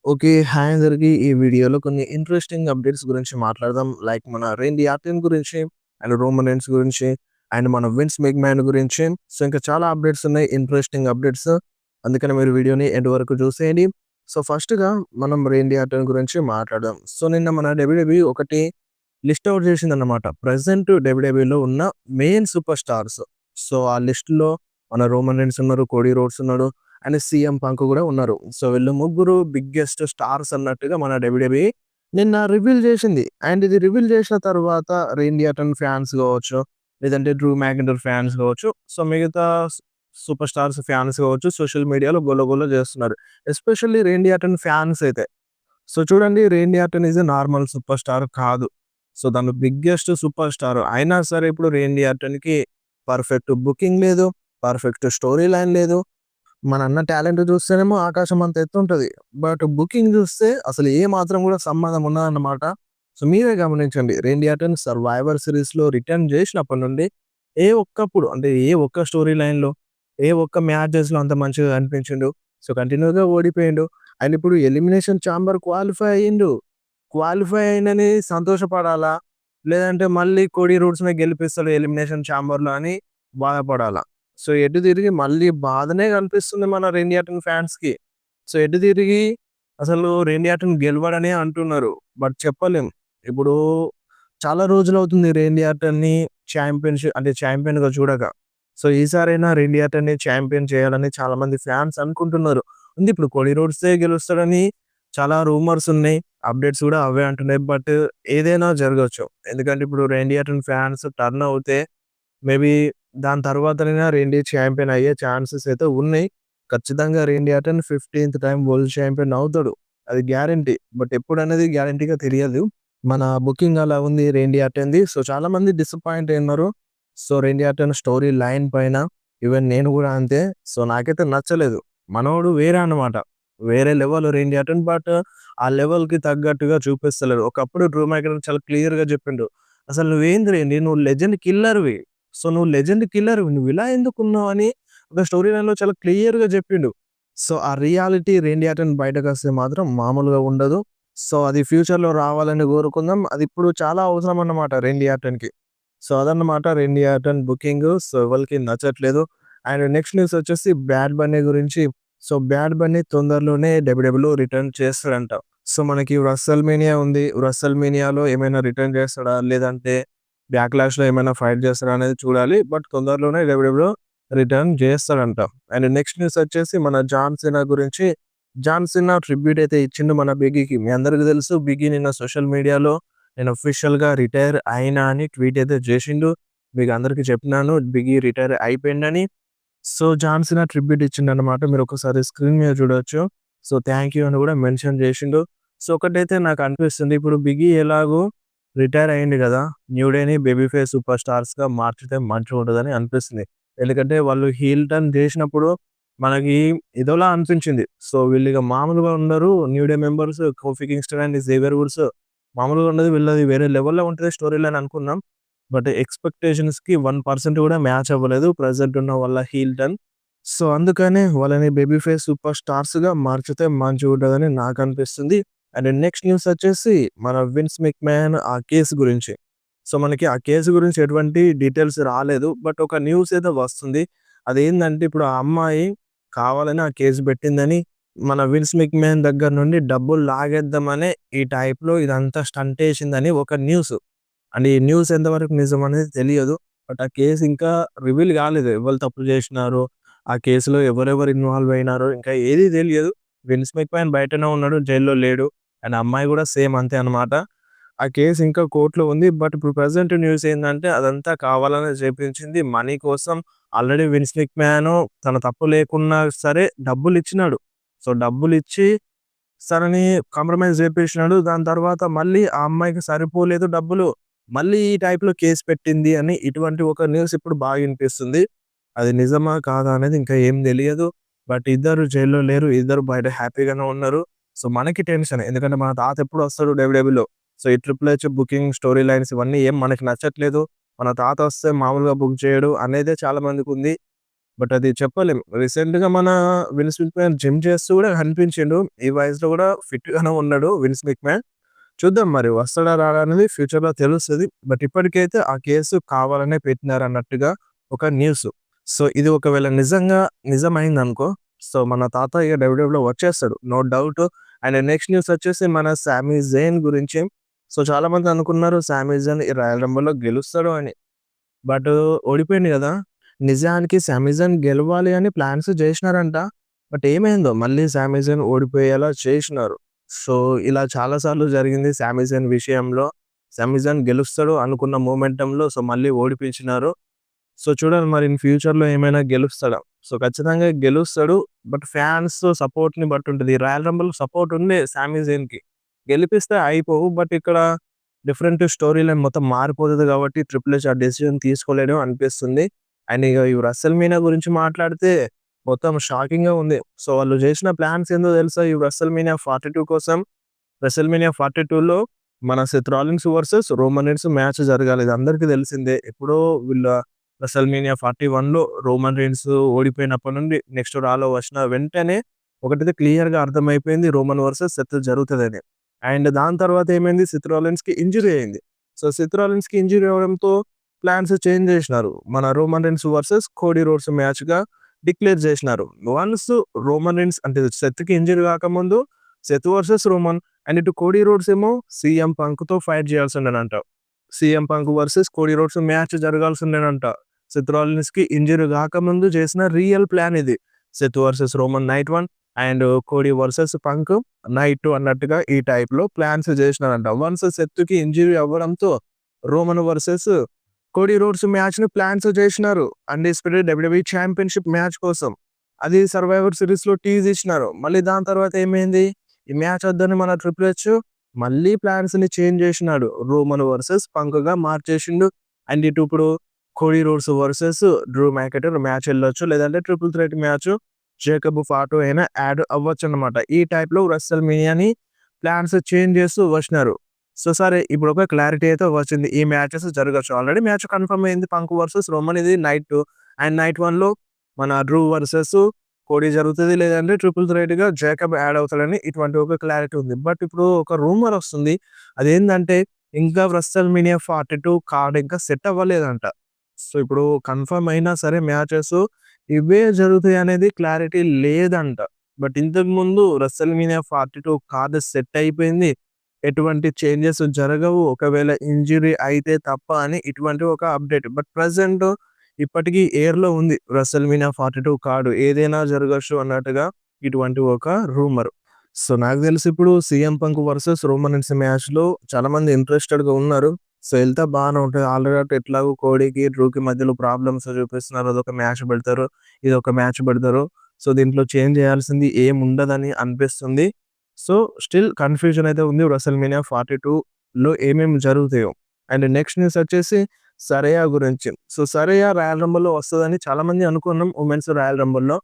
Okay. Hi అందరికి. ఈ వీడియోలో కొన్ని ఇంట్రెస్టింగ్ అప్డేట్స్ గురించి మాట్లాడదాం. లైక్ మన రేండి ఆర్టెన్ గురించి, అండ్ రోమన్ రెన్స్ గురించి, అండ్ మన విన్స్ మెక్‌మ్యాన్ గురించి. సో, ఇంకా చాలా అప్డేట్స్ ఉన్నాయి. Interesting updates. అందుకని మీరు వీడియోని ఎండ్ వరకు చూసేయండి. సో, ఫస్ట్‌గా మనం రేండి ఆర్టెన్ గురించి మాట్లాడదాం. సో, నిన్న మన డబ్ల్యూడబ్ల్యూఈ ఒకటి లిస్ట్ ఔట్ చేసిందన్నమాట. ప్రెజెంట్ డబ్ల్యూడబ్ల్యూఈలో ఉన్న మెయిన్ సూపర్ స్టార్స్. సో, ఆ లిస్ట్‌లో మన రోమన్ రెన్స్ ఉన్నారు, కోడీ రోడ్స్ ఉన్నాడు. అండ్ సీఎం పంక్ కూడా ఉన్నారు. సో, వీళ్ళు ముగ్గురు బిగ్గెస్ట్ స్టార్స్ అన్నట్టుగా మన డబ్ల్యూడబ్ల్యూఈ నిన్న రివీల్ చేసింది. అండ్ ఇది రివీల్ చేసిన తర్వాత రేండి ఆర్టన్ ఫ్యాన్స్ కావచ్చు, లేదంటే డ్రూ మ్యాకింటైర్ ఫ్యాన్స్ కావచ్చు, సో, మిగతా సూపర్ స్టార్స్ ఫ్యాన్స్ కావచ్చు, సోషల్ మీడియాలో గోల గోల చేస్తున్నారు. ఎస్పెషల్లీ రేండి ఆర్టన్ ఫ్యాన్స్ అయితే. సో, చూడండి, Randy Orton is a normal superstar కాదు. సో, తను బిగ్గెస్ట్ సూపర్ స్టార్. అయినా సరే ఇప్పుడు రేండి ఆర్టన్‌కి పర్ఫెక్ట్ బుకింగ్ లేదు. పర్ఫెక్ట్ స్టోరీ లైన్ లేదు. మన అన్న టాలెంట్ చూస్తేనేమో ఆకాశం అంత ఎత్తుంటది. బట్ బుకింగ్ చూస్తే అసలు ఏ మాత్రం కూడా సంబంధం ఉండదన్నమాట. సో, మీరే గమనించండి. 'రేండి ఆర్టన్' 'సర్వైవర్' సిరీస్‌లో రిటర్న్ చేసినప్పటి నుండి ఏ ఒక్కప్పుడు అంటే ఏ ఒక్క స్టోరీ లైన్‌లో, ఏ ఒక్క మ్యాచెస్‌లో అంత మంచిగా కనిపించిండు. సో, కంటిన్యూ‌గా ఓడిపోయిండు. అండ్ ఇప్పుడు ఎలిమినేషన్ చాంబర్ క్వాలిఫై అయ్యిండు. క్వాలిఫై అయిండని సంతోషపడాలా? లేదంటే మళ్ళీ కోడీ రోడ్స్‌నే గెలిపిస్తాడు ఎలిమినేషన్ చాంబర్‌లో అని బాధపడాలా? సో, ఎటు తిరిగి మళ్ళీ బాధనే కనిపిస్తుంది మన 'రేండి ఆర్టన్' ఫ్యాన్స్‌కి. సో, ఎటు తిరిగి అసలు 'రేండి ఆర్టన్' గెలవడనే అంటున్నారు. బట్ చెప్పలేం. ఇప్పుడు చాలా రోజులవుతుంది 'రేండి ఆర్టన్‌ని' అంటే ఛాంపియన్‌గా చూడక. సో, ఈసారైనా 'రేండి ఆర్టన్‌ని' ఛాంపియన్ చేయాలని చాలామంది ఫ్యాన్స్ అనుకుంటున్నారు. ఉంది ఇప్పుడు 'కోడీ రోడ్సే' గెలుస్తాడని చాలా రూమర్స్ ఉన్నాయి. అప్డేట్స్ కూడా అవే అంటున్నాయి. బట్ ఏదైనా జరగొచ్చు. ఎందుకంటే ఇప్పుడు 'రేండి ఆర్టన్' ఫ్యాన్స్ టర్న్ అవుతే మేబీ దాని తర్వాతనైనా 'రేండి' ఛాంపియన్ అయ్యే ఛాన్సెస్ అయితే ఉన్నాయి. ఖచ్చితంగా 'రేండి ఆర్టన్' 15థ్ టైమ్ వరల్డ్ ఛాంపియన్ అవుతాడు. అది గ్యారంటీ. బట్ ఎప్పుడనేది గ్యారంటీగా తెలియదు. మన బుకింగ్ అలా ఉంది 'రేండి ఆర్టన్‌ది'. సో, చాలామంది డిసప్పాయింట్ అయినారు. సో, 'రేండి ఆర్టన్' స్టోరీ లైన్ పైన ఈవెన్ నేను కూడా అంతే. సో, నాకైతే నచ్చలేదు. మనోడు వేరే అన్నమాట. వేరే లెవెల్ 'రేండి ఆర్టన్'. బట్ ఆ లెవెల్‌కి తగ్గట్టుగా చూపిస్తలేడు. ఒకప్పుడు 'డ్రూ మ్యాకింటైర్' చాలా క్లియర్‌గా చెప్పిండు. "అసలు నువ్వేంది 'రేండి', నువ్వు లెజెండ్ కిల్లర్‌వి. సో, నువ్వు లెజెండ్ కిల్లర్‌వి. నువ్విలా ఎందుకున్నావు" అని ఒక స్టోరీ లైన్‌లో చాలా క్లియర్‌గా చెప్పిండు. సో, ఆ రియాలిటీ 'రేండి ఆర్టన్' బయటకొస్తే మాత్రం మామూలుగా ఉండదు. సో, అది ఫ్యూచర్‌లో రావాలని కోరుకుందాం. అది ఇప్పుడు చాలా అవసరం అన్నమాట 'రేండి ఆర్టన్‌కి'. సో, అదన్నమాట 'రేండి ఆర్టన్' బుకింగు. సో, ఎవరికీ నచ్చట్లేదు. అండ్ నెక్స్ట్ న్యూస్ వచ్చేసి 'బ్యాడ్ బన్నీ' గురించి. సో, 'బ్యాడ్ బన్నీ' తొందరలోనే డబ్ల్యూడబ్ల్యూలో రిటర్న్ చేస్తాడంట. సో, మనకి 'రస్సెల్‌మేనియా' ఉంది. 'రస్సెల్‌మేనియాలో' ఏమైనా రిటర్న్ చేస్తాడా? లేదంటే 'బ్యాక్‌లాష్‌లో' ఏమైనా ఫైట్ చేస్తాడా అనేది చూడాలి. బట్ తొందరలోనే డబ్ల్యూడబ్ల్యూలో రిటర్న్ చేస్తాడంట. అండ్ నెక్స్ట్ న్యూస్ వచ్చేసి మన 'జాన్ సీనా' గురించి. 'జాన్ సీనా' ట్రిబ్యూట్ అయితే ఇచ్చిండు మన 'బిగ్గీకి'. మీ అందరికి తెలుసు 'బిగ్గీ' నిన్న సోషల్ మీడియాలో నేను అఫీషియల్‌గా రిటైర్ అయినా అని ట్వీట్ అయితే చేసిండు. మీకు అందరికీ చెప్పినాను 'బిగ్గీ' రిటైర్ అయిపోయిండని. సో, 'జాన్ సీనా' ట్రిబ్యూట్ ఇచ్చిండన్నమాట. మీరొకసారి స్క్రీన్ మీద చూడొచ్చు. సో, థాంక్ యూ అని కూడా మెన్షన్ చేసిండు. సో, ఒకటైతే నాకు అనిపిస్తుంది. ఇప్పుడు 'బిగ్గీ' ఎలాగో రిటైర్ అయ్యిండు గదా! న్యూ డేని బేబీ ఫేస్ సూపర్ స్టార్స్‌గా మార్చితే మంచిగుంటదని అనిపిస్తుంది. ఎందుకంటే వాళ్ళు హీల్ టర్న్ చేసినప్పుడు మనకి ఏదోలా అనిపించింది. సో, వీళ్ళిగ మామూలుగా ఉండరు. New Day members 'Kofi Kingston' and 'Xavier Woods' మామూలుగా ఉండదు. వీళ్ళది వేరే లెవెల్‌లో ఉంటది స్టోరీ లైన్ అనుకున్నాం. బట్ ఎక్స్‌పెక్టేషన్స్‌కి 1% కూడా మ్యాచ్ అవ్వలేదు. ప్రెజెంట్ ఉన్న వాళ్ళ హీల్ టర్న్. సో, అందుకనే వాళ్ళని బేబీ ఫేస్ సూపర్ స్టార్స్‌గా మార్చితే మంచిగుంటదని నాకనిపిస్తుంది. అండ్ నెక్స్ట్ న్యూస్ వచ్చేసి మన 'విన్స్ మెక్‌మ్యాన్' ఆ కేస్ గురించి. సో, మనకి ఆ కేసు గురించి ఎటువంటి డీటెయిల్స్ రాలేదు. బట్ ఒక న్యూస్ అయితే వస్తుంది. అదేందంటే ఇప్పుడు ఆ అమ్మాయి కావాలని ఆ కేస్ పెట్టిందని, మన 'విన్స్ మెక్‌మ్యాన్' దగ్గర నుండి డబ్బులు లాగేద్దామనే ఈ టైప్‌లో ఇదంతా స్టంట్ ఏసిందని ఒక న్యూస్. అండ్ ఈ న్యూస్ ఎంతవరకు నిజం అనేది తెలియదు. బట్ ఆ కేస్ ఇంకా రివీల్ కాలేదు. ఎవరు తప్పు చేసినారో, ఆ కేసులో ఎవరెవరు ఇన్వాల్వ్ అయినారో ఇంకా ఏది తెలియదు. 'విన్స్ మెక్‌మ్యాన్' బయటనే ఉన్నాడు. జైల్‌లో లేడు. అండ్ అమ్మాయి కూడా సేమ్ అంతే అన్నమాట. ఆ కేస్ ఇంకా కోర్ట్‌లో ఉంది. బట్ ఇప్పుడు ప్రెజెంట్ న్యూస్ ఏందంటే అదంతా కావాలనే చేపించింది. మనీ కోసం ఆల్రెడీ 'విన్స్ మెక్‌మ్యాన్' తన తప్పు లేకున్నా సరే డబ్బులిచ్చినాడు. సో, డబ్బులిచ్చి తనని కాంప్రమైజ్ చేపించినాడు. దాని తర్వాత మళ్ళీ ఆ అమ్మాయికి సరిపోలేదు డబ్బులు. మళ్ళీ ఈ టైప్‌లో కేస్ పెట్టింది అని ఇటువంటి ఒక న్యూస్ ఇప్పుడు బాగా వినిపిస్తుంది. అది నిజమా? కాదా? అనేది ఇంకా ఏం తెలియదు. బట్ ఇద్దరు జైల్‌లో లేరు. ఇద్దరు బయట హ్యాపీగానే ఉన్నారు. సో, మనకి టెన్షనే. ఎందుకంటే మన తాత ఎప్పుడొస్తాడు డబ్ల్యూడబ్ల్యూలో. సో, ఈ triple H booking, story lines ఇవన్నీ ఏం మనకి నచ్చట్లేదు. మన తాత వస్తే మామూలుగా బుక్ చేయడు అనేదే చాలా మందికుంది. బట్ అది చెప్పలేం. రీసెంట్‌గా మన విన్స్ మిక్‌మ్యాన్ జిమ్ చేస్తూ గూడా కనిపించిండు. ఈ వయసులో గూడా ఫిట్‌గానే ఉన్నాడు విన్స్ మిక్‌మ్యాన్. చూద్దాం మరి వస్తాడా రాడా అనేది ఫ్యూచర్‌లో తెలుస్తది. బట్ ఇప్పటికైతే ఆ కేసు కావాలనే పెట్టినారన్నట్టుగా ఒక న్యూస్. సో, ఇది ఒకవేళ నిజంగా నిజమైందనుకో, సో, మన తాతయ్య డబ్ల్యూడబ్ల్యూలో వచ్చేస్తాడు. No doubt. And next news వచ్చేసి మన సామీ జేన్ గురించి. సో, చాలామంది అనుకున్నారు సామీ జేన్ ఈ రాయల్ రంబుల్‌లో గెలుస్తాడు అని. బట్ ఓడిపోయిండు గదా! నిజానికి సామీ జేన్ గెలవాలి అని ప్లాన్స్ జేసినారంట. బట్ ఏమైందో మళ్ళీ సామీ జేన్ ఓడిపోయేలా చేసినారు. సో, ఇలా చాలా సార్లు జరిగింది సామీ జేన్ విషయంలో. సామీ జేన్ గెలుస్తాడు అనుకున్న మొమెంటంలో సో, మళ్ళీ ఓడిపించినారు. సో, చూడాలి మరి ఇన్ ఫ్యూచర్‌లో ఏమైనా గెలుస్తాడా? సో, ఖచ్చితంగా గెలుస్తాడు. బట్ ఫ్యాన్స్ సపోర్ట్‌ని బట్టి ఉంటది. రాయల్ రంబుల్ సపోర్ట్ ఉంది సామీ జేన్‌కి. గెలిపిస్తే అయిపోవు. బట్ ఇక్కడ డిఫరెంట్ స్టోరీ లైన్ మొత్తం మారిపోతది కాబట్టి ట్రిపుల్ హెచ్ ఆ డెసిషన్ తీసుకోలేడు అనిపిస్తుంది. అండ్ ఇగ ఈ రెసల్‌మీనియా గురించి మాట్లాడితే మొత్తం షాకింగ్‌గా ఉంది. సో, వాళ్ళు చేసిన ప్లాన్స్ ఏందో తెలుసా? ఈ రెసల్‌మీనియా 42 కోసం రెసల్‌మీనియా 42లో మన Seth Rollins versus Roman Reigns match జరగాలి. ఇది అందరికీ తెలిసిందే. ఎప్పుడో వీళ్ళ రెసల్‌మీనియా 41లో రోమన్ రీన్స్ ఓడిపోయినప్పటి నుండి నెక్స్ట్ రాలో వచ్చిన వెంటనే ఒకటైతే క్లియర్‌గా అర్థమైపోయింది రోమన్ వర్సెస్ సెత్ జరుగుతదని. అండ్ దాని తర్వాత ఏమైంది సెత్ రాలిన్స్‌కి ఇంజ్యూరీ అయింది. సో, సెత్ రాలిన్స్‌కి ఇంజ్యూరీ అవ్వడంతో ప్లాన్స్ చేంజ్ చేసినారు. మన Roman Reigns versus Cody Rhodes మ్యాచ్‌గా డిక్లేర్ చేసినారు. వన్స్ రోమన్ రీన్స్ అంటే సెత్‌కి ఇంజ్యూరీ కాకముందు సెత్ వర్సెస్ రోమన్ అండ్ ఇటు కోడీ రోడ్స్ ఏమో సీఎం పంక్‌తో ఫైట్ చేయాల్సుండెనంట. CM Punk versus Cody Rhodes match జరగాల్సుండెనంట. సెత్ రాలిన్స్‌కి ఇంజ్యూరీ గాకముందు చేసిన రియల్ ప్లాన్ ఇది. Seth versus Roman night 1 and Cody versus Punk night 2 అన్నట్టుగా ఈ టైప్‌లో ప్లాన్స్ చేసినారంట. వన్స్ సెత్‌కి ఇంజ్యూరీ అవ్వడంతో రోమన్ వర్సెస్ కోడీ రోడ్స్ మ్యాచ్‌ని ప్లాన్స్ చేసినారు. అన్‌డిస్ప్యూటెడ్ డబ్ల్యూడబ్ల్యూఈ ఛాంపియన్‌షిప్ మ్యాచ్ కోసం. అది సర్వైవర్ సీరీస్‌లో టీజ్ ఇచ్చినారు. మళ్ళీ దాని తర్వాత ఏమైంది? ఈ మ్యాచ్ వద్దని మన ట్రిపుల్ హెచ్ మళ్ళీ ప్లాన్స్‌ని చేంజ్ చేసినాడు. రోమన్ వర్సెస్ పంక్‌గా మార్చేసిండు. అండ్ ఇటు ఇప్పుడు Cody Rhodes versus Drew McIntyre match ఎళ్ళొచ్చు. లేదంటే triple threat match Jacob Fatu అయినా యాడ్ అవ్వచ్చన్నమాట. ఈ టైప్‌లో రెసల్‌మీనియాని ప్లాన్స్ చేంజ్ చేస్తూ వచ్చినారు. సో, సరే ఇప్పుడు ఒక క్లారిటీ అయితే వచ్చింది. ఈ మ్యాచెస్ జరగొచ్చు. ఆల్రెడీ మ్యాచ్ కన్ఫర్మ్ అయింది. పంక్ వర్సెస్ రోమన్ ఇది నైట్ 2 అండ్ నైట్ 1లో మన డ్రూ వర్సెస్ కోడీ జరుగుతది. లేదంటే ట్రిపుల్ థ్రెట్‌గా జేకబ్ యాడ్ అవుతాడని ఇటువంటి ఒక క్లారిటీ ఉంది. బట్ ఇప్పుడు ఒక రూమర్ వస్తుంది. అదేందంటే ఇంకా రెసల్‌మీనియా 42 కార్డ్ ఇంకా సెట్ అవ్వలేదంట. సో, ఇప్పుడు కన్ఫర్మ్ అయినా సరే మ్యాచెస్ ఇవే జరుగుతాయనేది క్లారిటీ లేదంట. బట్ ఇంతకుముందు రెసల్‌మీనియా 42 కార్డ్ సెట్ అయిపోయింది. ఎటువంటి చేంజెస్ జరగవు. ఒకవేళ ఇంజ్యూరీ అయితే తప్ప అని ఇటువంటి ఒక అప్డేట్. బట్ ప్రెజెంట్ ఇప్పటికి ఎయిర్‌లో ఉంది. రెసల్‌మీనియా 42 కార్డ్ ఏదైనా జరగొచ్చు అన్నట్టుగా ఇటువంటి ఒక రూమర్. సో, నాకు తెలిసి ఇప్పుడు CM Punk versus Roman Reigns మ్యాచ్‌లో చాలామంది ఇంట్రెస్టెడ్‌గా ఉన్నారు. సో, ఎళ్తే బానే ఉంటది. ఆల్రెడీ ఎట్లాగో కోడీకి, డ్రూకి మధ్యలో ప్రాబ్లమ్స్ చూపిస్తున్నారు. అదొక మ్యాచ్ పెడతారు. ఇదొక మ్యాచ్ పెడతారు. సో, దీంట్లో చేంజ్ చేయాల్సింది ఏముండదని అనిపిస్తుంది. సో, స్టిల్ కన్‌ఫ్యూజన్ అయితే ఉంది. రెసల్‌మీనియా 42లో ఏమేమి జరుగుతాయో. అండ్ నెక్స్ట్ న్యూస్ వచ్చేసి సరయా గురించి. సో, సరయా రాయల్ రంబుల్‌లో వస్తదని చాలామంది అనుకున్నాం ఉమెన్స్ రాయల్ రంబుల్‌లో.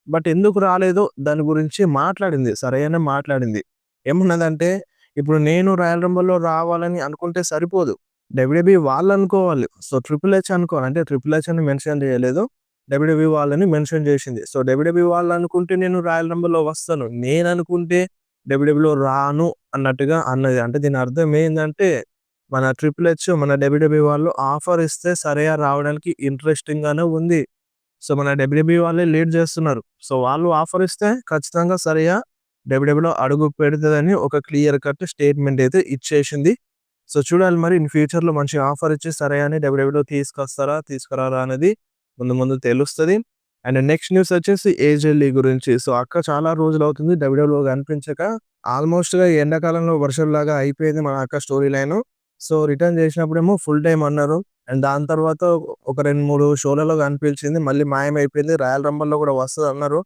బట్ ఎందుకు రాలేదో దాని గురించి మాట్లాడింది. సరయానే మాట్లాడింది. ఏమన్నదంటే, ఇప్పుడు నేను రాయల్ రంబుల్‌లో రావాలని అనుకుంటే సరిపోదు. డబ్ల్యూడబ్ల్యూఈ వాళ్ళనుకోవాలి. సో, ట్రిపుల్ హెచ్ అనుకోవాలి. అంటే ట్రిపుల్ హెచ్ అని మెన్షన్ చేయలేదు. డబ్ల్యూడబ్ల్యూఈ వాళ్ళని మెన్షన్ చేసింది. సో, డబ్ల్యూడబ్ల్యూఈ వాళ్ళనుకుంటే నేను రాయల్ రంబుల్‌లో వస్తాను. నేననుకుంటే డబ్ల్యూడబ్ల్యూఈలో రాను అన్నట్టుగా అన్నది. అంటే దీని అర్థం ఏందంటే, మన ట్రిపుల్ హెచ్, మన డబ్ల్యూడబ్ల్యూఈ వాళ్ళు ఆఫర్ ఇస్తే సరయా రావడానికి ఇంట్రెస్టింగ్‌గానే ఉంది. సో, మన డబ్ల్యూడబ్ల్యూఈ వాళ్ళే లీడ్ చేస్తున్నారు. సో, వాళ్ళు ఆఫర్ ఇస్తే ఖచ్చితంగా సరయా డబ్ల్యూడబ్ల్యూఈలో అడుగు పెడతదని ఒక క్లియర్ కట్ స్టేట్‌మెంట్ అయితే ఇచ్చేసింది. సో, చూడాలి మరి ఇన్ ఫ్యూచర్‌లో మంచి ఆఫర్ ఇచ్చి సరయాని డబ్ల్యూడబ్ల్యూఈలో తీసుకొస్తారా? తీసుకురారా? అనేది ముందు ముందు తెలుస్తది. అండ్ నెక్స్ట్ న్యూస్ వచ్చేసి ఏజే లీ గురించి. సో, అక్క చాలా రోజులవుతుంది డబ్ల్యూడబ్ల్యూఈలో కనిపించక. ఆల్మోస్ట్‌గా ఈ ఎండాకాలంలో వర్షంలాగా అయిపోయింది మన అక్క స్టోరీ లైను. సో, రిటర్న్ చేసినప్పుడేమో ఫుల్ టైమ్ అన్నారు. అండ్ దాని తర్వాత ఒక 2, 3 షోలలో కనిపించింది. మళ్ళీ మాయమైపోయింది. రాయల్ రంబుల్‌లో కూడా వస్తదన్నారు.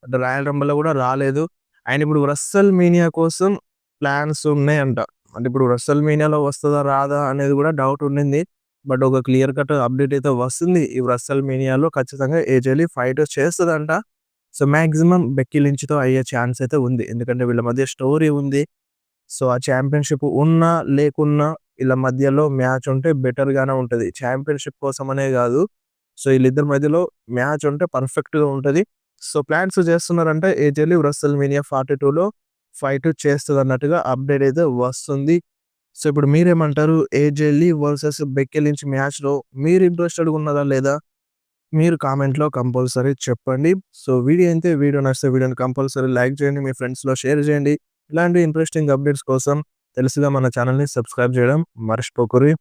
బట్ రాయల్ రంబుల్‌లో కూడా రాలేదు. అండ్ ఇప్పుడు రెసల్ మీనియా కోసం ప్లాన్స్ ఉన్నాయంట. అంటే ఇప్పుడు రెసల్ మీనియాలో వస్తదా? రాదా? అనేది కూడా డౌట్ ఉండింది. బట్ ఒక క్లియర్ కట్ అప్డేట్ అయితే వస్తుంది. ఈ రెసల్ మీనియాలో ఖచ్చితంగా ఏజే లీ ఫైట్ చేస్తదంట. సో, మాక్సిమం బెక్కీ లించ్‌తో అయ్యే ఛాన్స్ అయితే ఉంది. ఎందుకంటే వీళ్ళ మధ్య స్టోరీ ఉంది. సో, ఆ ఛాంపియన్‌షిప్ ఉన్నా, లేకున్నా ఈళ్ళ మధ్యలో మ్యాచ్ ఉంటే బెటర్‌గానే ఉంటది. ఛాంపియన్‌షిప్ కోసమనే గాదు. సో, వీళ్ళిద్దరి మధ్యలో మ్యాచ్ ఉంటే పర్ఫెక్ట్‌గా ఉంటది. సో, ప్లాన్స్ చేస్తున్నారంటే ఏజెల్లీ రెసల్‌మేనియా 42లో ఫైట్ చేస్తదన్నట్టుగా అప్డేట్ అయితే వస్తుంది. సో, ఇప్పుడు మీరేమంటారు? ఏజే లీ వర్సెస్ బెక్కీ లించ్ మ్యాచ్‌లో మీరు ఇంట్రెస్టెడ్‌గా ఉన్నారా లేదా? మీరు కామెంట్‌లో కంపల్సరీ చెప్పండి. సో, వీడియో నచ్చితే వీడియోని కంపల్సరీ లైక్ చేయండి. మీ ఫ్రెండ్స్‌లో షేర్ చేయండి. ఇలాంటి ఇంట్రెస్టింగ్ అప్డేట్స్ కోసం తెలుసుగా మన ఛానెల్‌ని సబ్స్క్రైబ్ చేయడం మర్చిపోకుర్రి.